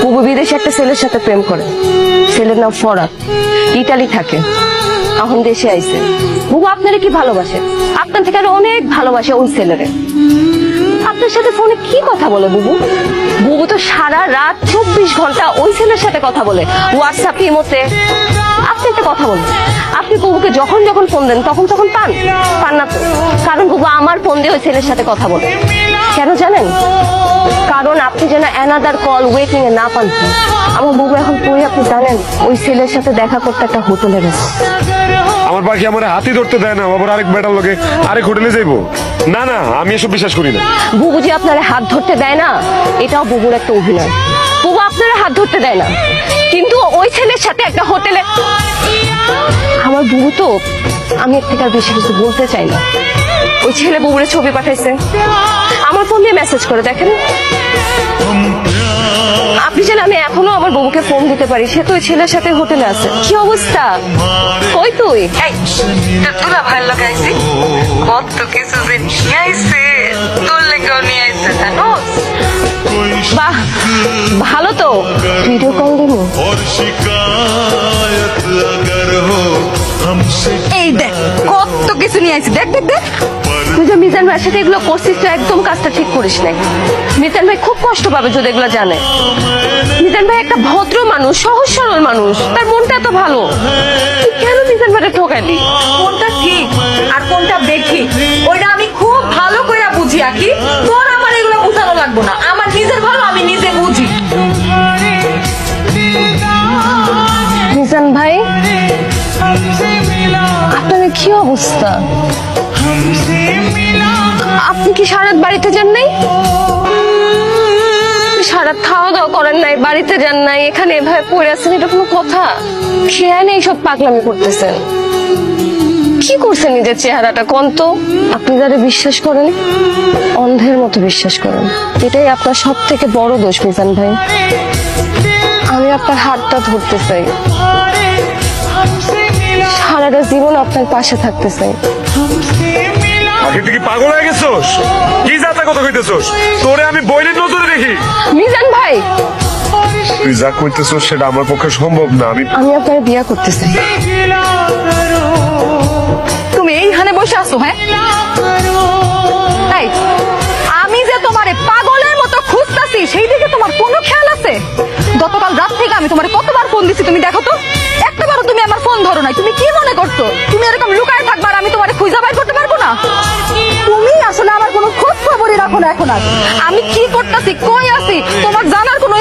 বুবু বিদেশে একটা ছেলের সাথে প্রেম করে। ছেলের নাম ফরাদ, ইটালি থাকে, এখন দেশে আইছে। বুবু আপনারে কি ভালোবাসে, আপনার থেকে আরো অনেক ভালোবাসে ওই ছেলেরে। আপনার সাথে ফোনে কি কথা বলে বুবু? বুবু তো সারা রাত 24 ঘন্টা ওই ছেলের সাথে কথা বলে, হোয়াটসঅ্যাপ, ইমোতে। আপনি একটা কথা বলুন, আপনি বুবুকে যখন যখন ফোন দেন তখন তখন পান না তো? কারণ বুবু আমার ফোন দিয়ে ওই ছেলের সাথে কথা বলে। কেন জানেন? কারণ আপনি যেন অ্যানাদার কল ওয়েটিং এ না পান। আমার বুবু এখন কই আপনি জানেন? ওই ছেলের সাথে দেখা করতে একটা হোটেলে গেছে। আমার পাখি আমার হাতি ধরতে দেয় না, আবার আরেক বেটার লোকে আরেক হোটেলে যাইবো? না না, আমি এসব বিশ্বাস করি না। বুবু যে আপনার হাত ধরতে দেয় না, এটাও বুবুর একটা অভিনয়। বুবু আপনার হাত ধরতে দেয় না, কিন্তু ওই ছেলের সাথে একটা হোটেলে। আমার বুবু তো, আমি এর থেকে আর বেশি কিছু বলতে চাই না। ওই ছেলে বুবুরে ছবি পাঠাইছে, আমার ফোন দিয়ে মেসেজ করে দেখেন। আপনি যেন আমি এখনো আমার বুবুকে ফোন দিতে পারি, সে তো ওই ছেলের সাথে হোটেলে আছে। কি অবস্থা? কই তুই? তোরা ভালো লাগাইছি, কত কিছু যে নিয়ে আইছে, তোর লেগেও নিয়ে আইছে জানোস। বাহ, ভালো তো। ভিডিও কল দিব। এই দেখ কত কিছু নিয়ে আইছে, দেখ দেখ দেখ। তুই যে মিজান ভাইয়ের সাথে এগুলো করছিস, তো একদম কাজটা ঠিক করিস নাই। মিজান ভাই খুব কষ্ট পাবে যদি এগুলো জানে। মিজান ভাই একটা ভদ্র মানুষ, সহজ সরল মানুষ, তার মনটা এত ভালো। তুই কেন মিজান ভাইকে ঠকাইলি? কোনটা ঠিক আর কোনটা বেঠিক ওইটা আমি খুব ভালো করে বুঝি। আকি তোর আমার এগুলো বুঝানো লাগবো না, আমার নিজের ভালো আমি নিজে বুঝি। মিজান ভাই, আপনার কি অবস্থা? আপনি কি সারাত বাড়িতে যান নাই? সারাত খাওয়া দাওয়া করেন নাই, বাড়িতে যান নাই, এখানে এভাবে পড়ে আছেন, এটা কোনো কথা? খেয়াল নেই সব পাগলামি করতেছেন। কি করছেন নিজের চেহারাটা কোন তো? আপনি যারা বিশ্বাস করেন, অন্ধের মতো বিশ্বাস করেন। এটাই আপনার সব থেকে বড় দোষ মিজান ভাই। আমি আপনার হাতটা ধরতে চাই, সারাটা জীবন আপনার পাশে থাকতে চাই। আগে তুই কি পাগল হয়ে গেছোস? কি যাতা কথা কইতেছোস? তোরে আমি বইনের নজরে দেখি। মিজান ভাই, তুই যা কইতেছোস সেটা আমার পক্ষে সম্ভব না। আমি আপনার বিয়া করতে চাই। তুমি এইখানে বসে আছো? হ্যাঁ, তাই আমি যে তোমারে পাগলের মতো খুঁজতাছি সেই দিকে তোমার কোনো খেয়াল আছে? গতকাল রাত থেকে আমি তোমারে কতবার ফোন দিছি, তুমি দেখো তো একটাবারও তুমি আমার ফোন ধরো নাই। তুমি কি মনে করছো তুমি এরকম লুকায় থাকবার আমি তোমারে খুঁজে বের করতে পারবো না? তুমি আসলে আমার কোনো খোঁজ খবরই রাখো না এখন। আর আমি কি করতেছি, কই আছি, তোমার জানার কোনো